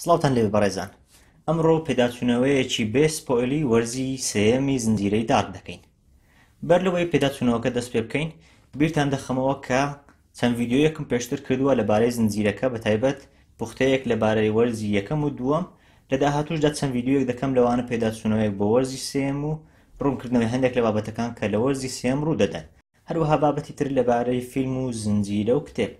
سڵاوتان لێ بەڕێزان. ئەمڕۆ پێداچوونەوەیەکی بێ سپۆیلی وەرزی سێیەمی زنجیرەی دارک دەکەین. بەر لەوەی پێداچوونەوەکە دەست پێ بکەین، بیرتان دەخەمەوە کە چەند ڤیدیۆیەکم پێشتر کردووە لەبارەی زنجیرەکە، بەتایبەت پوختەیەک لەبارەی وەرزی یەکەم و دووەم. لە داهاتووشدا چەند ڤیدیۆیەک دەکەم لەوانە پێداچوونەوەیەک بۆ وەرزی سێیەم و ڕوونکردنەوەی هەندێک لە بابەتەکان کە لە وەرزی سێیەم ڕوو دەدەن، هەروەها بابەتی تر لەبارەی فیلم و زنجیرە و کتێب.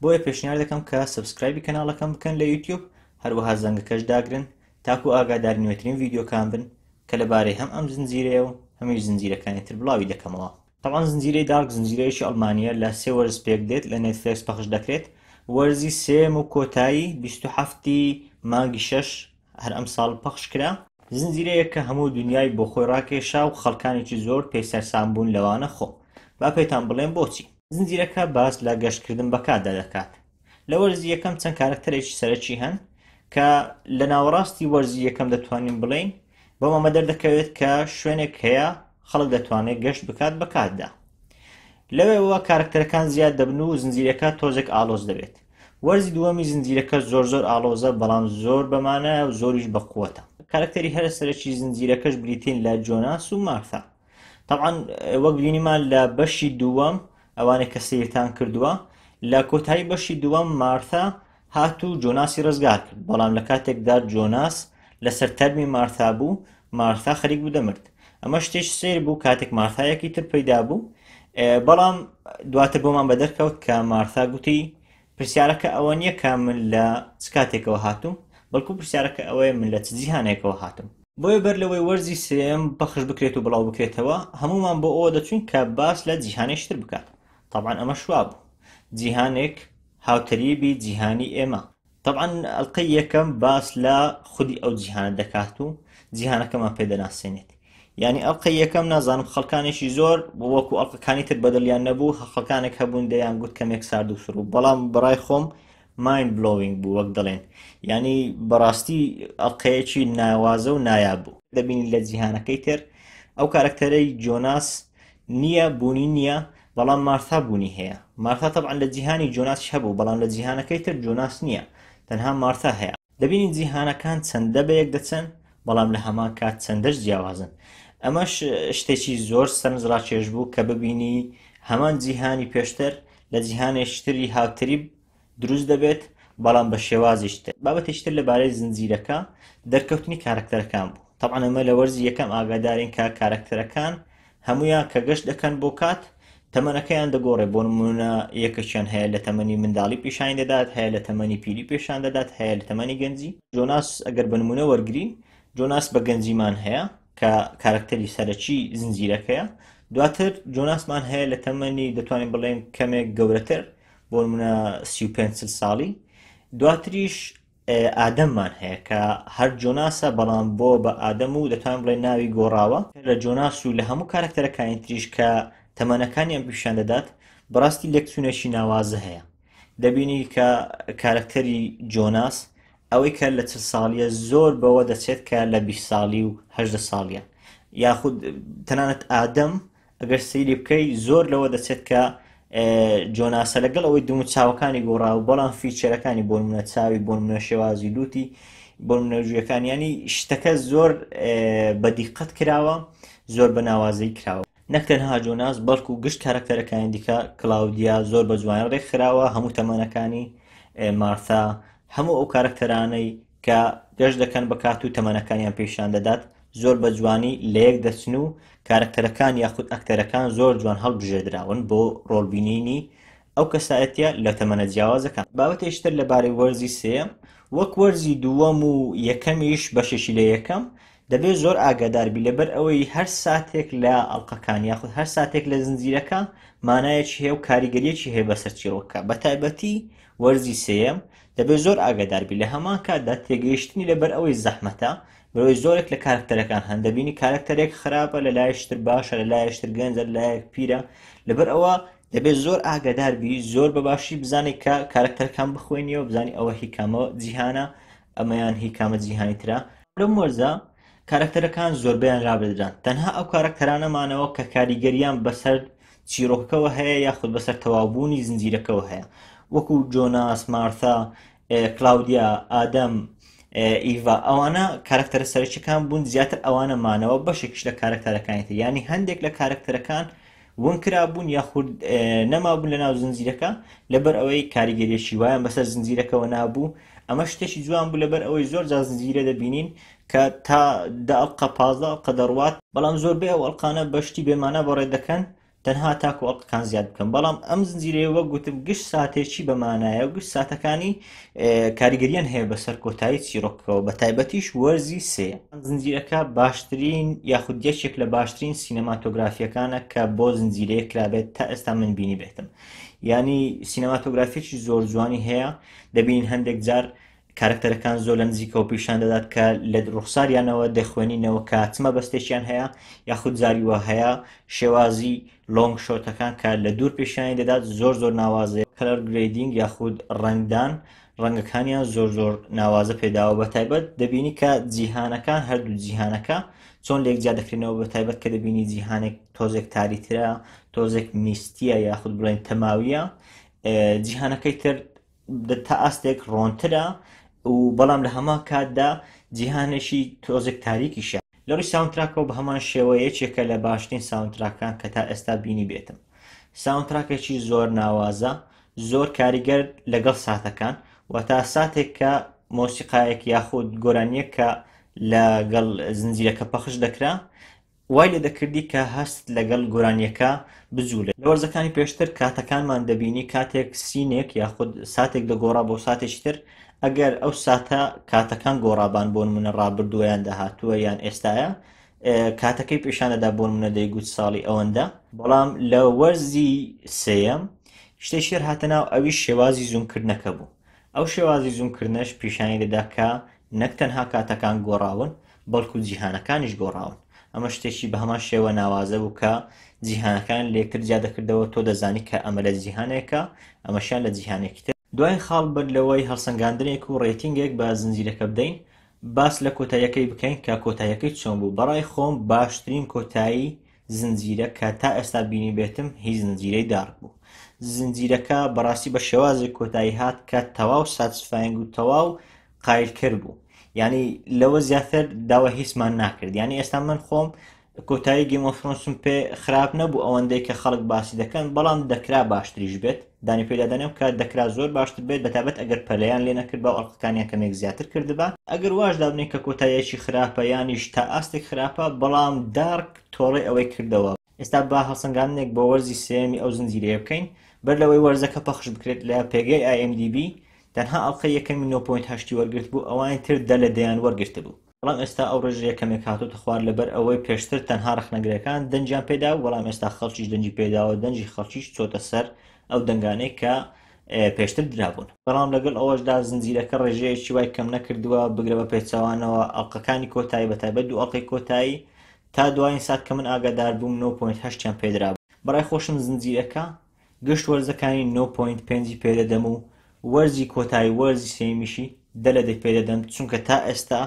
بۆیە پێشنیار دەکەم کە سبسکرایبی کەناڵەکەم بکەن لە یوتیوب، هەروەها زەنگەکەش داگرن تاکو ئاگادار نوێترین ڤیدیۆکان بن کە لەبارەی هەم ئەم زنجیرەیە و هەمیش زنجیرەکانی تر بڵاوی دەکەمەوە. طبعاً زنجیرەی دارک زنجیرەیەکی ئەڵمانیە، لە 3 وەرز پێک دێت، لە نێتفلیکس پەخش دەکرێت. وەرزی سێم و کۆتایی 27 مانگی 6 هەر ئەم ساڵ پەخش کرا. زنجیرەیە کە هەموو دنیای بۆ خۆی ڕاکێشا و خەڵکانێکی زۆر پێی سەرسام بوون لەوانە خۆ. با پێتان بڵێم بۆچی. زنجیرەکە باس لە گەشتکردن بەکاردا دەکات. لە وەرزی یەکەم چەند کارکتەرێکی سەرەکی هەن کە لە ناوەڕاستی وەرزی یەکەم دەتوانین بڵین بەو مەمە دەردەکەوێت کە شوێنێک هەیە خەڵک دەتوانێت گەشت بکات بەکاتدا. لەوێەوە کارکتەرەکان زیاد دەبن و زنجیرەکە تۆزێک ئالۆز دەبێت. وەرزی دووەمی زنجیرەکە زۆر ئالۆزە، بەڵام زۆر بەمانە و زۆریش بەقووەتە. کارکتەری هەرە سەرەکی زنجیرەکەش بریتین لە جۆناس و مارتا. طبعاً وەک بینیمان لە بەشی دووەم ئەوانێک کە سیرتان کردووە، لە کۆتایی بەشی دووەم مارتا هاتوو جۆناسی ڕزگار کرد، بەڵام لە کاتێکدا جۆناس لەسەر تەرمی مارتا بوو، مارتا خەریک بوو دەمرد. ئەمە شتێک سیر بوو کاتێک مارتایەکی تر پەیدا بوو، بەڵام دواتر بۆمان بەدەرکەوت کە مارتا گوتی پرسیارەکە ئەوە نییە کە من لە چ کاتێکەوە هاتووم، بەڵکو پرسیارەکە ئەوەیە من لە چ جیهانێکەوە هاتووم. بۆیە بەر لەوەی وەرزی سێم بەخش بکرێت و بڵاو بکرێتەوە، هەمومان بۆ ئەوە دەچوین کە باس لە جیهانێکتر بکات. طبعاً ئەمە شوا بوو، جیهانێک هاوتەریبی جیهانی ئێمە. طبعاً ئەڵقەی یەکەم باس لە خودی ئەو جیهانە دەکات و جیهانەکەمان پێدەناسێنێت. یعنی ئەڵقەی یەکەم نازانم خەڵکانێکی زۆر وەکو ئەڵقەکانی تر بەدڵیان نەبوو، خەڵکانێک هەبوون دەیان گوت کەمێک سارد و سروو، بەڵام بەڕای خۆم مایند بلۆوینگ بوو وەک دەڵێن. یعنی بەڕاستی ئەڵقەیەکی ناوازە و نایاب بوو. دەبینی لە جیهانەکەی تر ئەو کارکتەرەی جۆناس نییە، بوونی نییە، بەڵام مارتا بوونی هەیە. مارتا طبعاً لە جیهانی جۆناس هەبوو، بەڵام لە جیهانەکەی تر جۆناس نییە، تەنها مارتا هەیە. دەبینی جیهانەکان چەندە بەیەک دەچن، بەڵام لە هەمان کات چەندەش جیاوازن. ئەمەش شتێکی زۆر سەرنجڕاکێش بوو کە ببینی هەمان جیهانی پێشتر لە جیهانێشتری هاوتەریب دروست دەبێت، بەڵام بە شێوازیشتر. بابەتێشتر لەبارەی زنجیرەکە دەرکەوتنی کارکتەرەکان بوو. طبعاً ئەمە لە وەرزی یەکەم ئاگادارین کە کارکتەرەکان هەمویان کە گەشت دەکەن بۆ کات تەمەنەکەیان دەگۆڕێ. بۆ نمونە یەکەشیان هەیە لە تەمەنی منداڵی پیشانی دەدات، هەیە لە تەمەنی پیری پیشان دەدات، هەیە لە تەمەنی گەنجی. جۆناس ئەگەر بە نمونە وەرگرین، جۆناس بە گەنجیمان هەیە کە کارکتەری سەرەکی زنجیرەکەیە. دواتر جۆناسمان هەیە لە تەمەنی دەتوانین بڵێن کەمێک گەورەتر، بۆ نمونە 35 ساڵی. دواتریش ئادەممان هەیە کە هەر جۆناسە، بەڵام بۆ بە ئادەم و دەتوانین بڵێن ناوی گۆڕاوە. لە جۆناس و لە هەموو کارکتەرەکانی تریش کە تەمەنەکانیان پیشان دەدات، بەڕاستی لێکچوونێکی ناوازە هەیە. دەبینی کە کارکتەری جۆناس ئەوەی کە لە 40 ساڵیە زۆر بەوە دەچێت کە لە 20 ساڵی و 18 ساڵیە، یاخود تەنانەت ئادەم ئەگەر سەیری بکەی زۆر لەوە دەچێت کە جۆناسە لەگەڵ ئەوەی دوو چاوەکانی گۆڕاوە، بەڵام فیچەرەکانی بۆ نمونە چاوی، بۆ نمونە شێوازی لوتی، بۆ نمونە ژوورەکان، ینی شتەکە زۆر بەدیقەت کراوە، زۆر بە ناوازەی کراوە. نەک تەنها جۆناس، بەڵکو گشت کارکتەرەکانی دیکە، کلاودیا زۆر بە جوان ڕێکخراوە، هەموو تەمەنەکانی مارتا، هەموو ئەو کارکتەرانەی کە گەشت دەکەن بە کات و تەمەنەکانیان پێشان دەدات زۆر بە جوانی لە یەک دەچن و کارکتەرەکان یاخود ئەکتەرەکان زۆر جوان هەڵبژێردراون بۆ ڕۆڵبینینی ئەو کەسایەتیە لە تەمەنە جیاوازەکان. بابەتێشتر لەبارەی وەرزی سێیەم، وەک وەرزی دووەم و یەکەمیش بەشێکی لە یەکەم، دەبێت زۆر ئاگاداربی لەبەر ئەوەی هەر ساتێک لە ئەڵقەکان یاخود هەر ساتێک لە زنجیرەکە مانایەکی هەیە و کاریگەریەکی هەیە بەسەر چیرۆکە. بەتایبەتی وەرزی سێیەم دەبێت زۆر ئاگاداربی لە هەمان کاتدا تێگەیشتنی لەبەر ئەوەی زەحمەتە، بەوەی زۆرێک لە کارکتەرەکان هەن دەبینی کارکتەرێک خراپە، لە لایەشتر باشە، لە لایەشتر گەنجە، لە لایەک پیرە. لەبەر ئەوە دەبێت زۆر ئاگاداربی، زۆر بەباشی بزانێت کە کارکتەرەکان بخوێنیەوە، بزانی ئەوە هیکامە جیهانە، ئەمەیان هیکامە جیهانی ترە. لەم وەرزە کارکتەرەکان زۆربەیان رابدران، تەنها ئەو کارکتەرانەمانەوە کە کاریگەریان بەسەر چیرۆکەوە هەیە یاخود بەسەر تەواوبوونی زنجیرەکەەوە هەیە، وەکو جۆناس، مارتا، کلاودیا، ئادەم، ئیڤا ئەوانە کارکتەرە سەرچەکان بوون زیاتر ئەوانە مانەوە بەشێکش لە کارکتەرەکانیتە ینی هەندێک لە کارکتەرەکان ونکرا بوون یاخود نەمابوون لە ناو زنجیرەکە لەبەر ئەوەی کاریگەریەکی وایان بەسەر زنجیرەکەەوە نابوو ئەمە شتێکی جوان بوو لەبەر ئەوەی زۆر جا زنجیرە دەبینین کە تا دەڵقە پازە ئەڵقە دەڕوات بەڵام زۆربەی ئەو ئەڵقانە بەشتی بێمانە بەڕێ دەکەن تەنها تاکو ئەڵقەکان زیاد بکەن بەڵام ئەم زنجیرەیە وەک گوتم گشت ساتێکی بەمانایە و گشت ساتەکانی کاریگەریان هەیە بەسەر کۆتایی چیرۆکەوە بە تایبەتیش وەرزی سێ زنجیرەکە باشترین یاخود یەکێک لە باشترین سینەماتۆگرافیەکانە کە بۆ زنجیرەیە کرابێت تا ئێستا من بینی بێتم ینی سینەماتۆگرافیەکی زۆر جوانی هەیە دەبین هەندێک جار کارکتەرەکان زۆر لە نزیکەوە پیشان دەدات کە لە ڕوخساریانەوە دەخوێنینەوە کە چمە بەستێکیان هەیە یاخود زاریوە هەیە شێوازی لۆنگ شۆتەکان کە لە دوور پیشانی دەدات زۆر زۆر ناوازەیە کەلەر گرێدینگ یاخود ڕنگدان ڕەنگەکانیان زۆر زۆر ناوازە پێداوە بە تایبەت دەبینی کە جیهانەکان هەردوو جیهانەکە چۆن لێکجا دەکرێنەوە بە تایبەت کە دەبینی جیهانێک تۆزێک تاریترە تۆزێک میستیە یاخود بڵێن تەماویە جیهانەکەی تر تا ئاستێک ڕۆنترە و بەڵام لە هەمان کاتدا جیهانێکی تۆزێک تاریکیشە لەڕووی ساونتراکەوە بە هەمان شێوەیەکێکە لە باشترین ساونتراکان کە تا ئێستا بینی بێتم ساونتراکێکی زۆر ناوازە زۆر کاریگەر لەگەڵ ساتەکان و تا ساتێک کە مۆسیقایەک یاخود گۆرانیە کە لەگەڵ زنجیرەکە پەخش دەکرا وای لێ دەکردی کە هەست لەگەڵ گۆرانیەکە بجوولێت لە وەرزەکانی پێشتر کاتەکانمان دەبینی کاتێک سینێک یاخود ساتێک دەگۆڕا بۆ ساتێکی تر ئەگەر ئەو ساتە کاتەکان گۆڕابان بۆ نمونە ڕابردووەیان داهاتووە یان ئێستاە کاتەکەی پیشانەدا بۆ نمونە دەیگوت ساڵی ئەوەندە بەڵام لە وەرزی سێەم شتێکشێر هاتەناو ئەوی شێوازی زومکردنەکە بوو ئەو شێوازی زومکردنەش پیشانی دەدا کە نەک تەنها کاتەکان گۆڕاون بەڵکو جیهانەکانیش گۆڕاون ئەمە شتێکی بە هەمان شێوە ناوازە بوو کە جیهانەکان لێکتر جا دەکردەوە تۆ دەزانی کە ئەمە لە جیهانێکە ئەمەشیان لە جیهانێکی تر دوای خاڵ بەر لەوەی هەڵسەنگاندنێک و ڕێتینگێک بە زنجیرەکە بدەین باس لە کۆتاییەکەی بکەین کە کۆتاییەکەی چۆن بوو بەڕای خۆم باشترین کۆتایی زنجیرە کە تا ئێستا بینی بێتم هیچ زنجیرەی دارک بوو زنجیرەکە بەڕاستی بە شێوازێک کۆتایی هات کە تەواو ساتسفاینگ و تەواو قایلکرد بوو ینی لەوە زیاتر داوە هیچمان ناکرد ینی ئێستا من خۆم کۆتایی گیم ئۆف ترۆنسم پێ خراپ نەبوو ئەوەندەی کە خەڵک باسی دەکەن بەڵام دەکرا باشتریش بێت دانی پێدادەنێم کە دەکرا زۆر باشتر بێت بەتابەت ئەگەر پەلەیان لێ نەکرد بە ئەڵقەکانیان کەمێک زیاتر کردبا ئەگەر واش دابنێ کە کۆتاییەکی خراپە یانیش تا ئاستێک خراپە بەڵام دارک تۆڕی ئەوەی کردەوە ئێستا با هەڵسەنگاندنێک بۆ وەرزی سێمی ئەو زنجیرەیە بکەین بەر لەوەی وەرزەکە پەخش بکرێت لە پێگەی IMDb تەنها ئەڵقە یەکەمی 9.8 وەرگرت بوو ئەوان تر دە لە دەیان وەرگرت بوو بەڵام ئێستا ئەو ڕێژە یەکەمێک هاتووتە خوار لەبەر ئەوەی پێشتر تەنها ڕخنەگرەکان دەنجیان پێدا و بەڵام ئێستا خەڵکیش دەنجی پێداوە دەنجی خەڵکیش چۆتە سەر ئەو دەنگانەی کە پێشتر درابوون بەڵام لەگەڵ ئەوەشدا زنجیرەکە ڕێژەیەکی وای کەم نەکردووە بگرە بە پێچەوانەوە ئەڵقەکانی کۆتایی بەتایبەت دوو ئەڵقەی کۆتایی تا دوایین سات کە من ئاگادار بووم 9.8 پێدرا بەڕای خۆشم زنجیرەکە گشت وەرزەکانی 9.5 پێدەدەم و وەرزی کۆتایی وەرزی سێمیشی دە لە دەی پێدەدەم چونکە تا ئێستا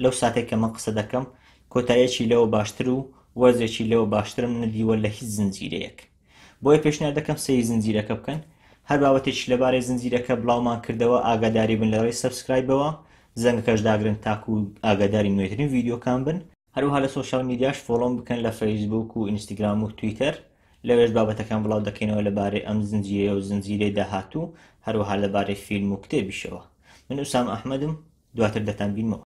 لەو ساتێک کە من قسە دەکەم کۆتاییەکی لەوە باشتر و وەرزێکی لەوە باشترم نەدیوە لە هیچ زنجیرەیەک بۆیە پێشنیار دەکەم سەیری زنجیرەکە بکەن هەر بابەتێکی لەبارەی زنجیرەکە بڵاومان کردەوە ئاگاداری بن لەڕێی سەبسکرایبەوە زەنگەکەش داگرن تاکو و ئاگاداری نوێترین ڤیدیۆکان بن هەروەها لە سۆشیال میدیاش فۆڵۆم بکەن لە فەیسبوک و ئینستاگرام و تویتەر لەوێش بابەتەکان بڵاو دەکەینەوە لەبارەی ئەم زنجیرە و زنجیرەی داهاتوو هەروەها لەبارەی فیلم و کتێبیشەوە من ئوسام ئەحمەدم دواتر دەتان بینمەوە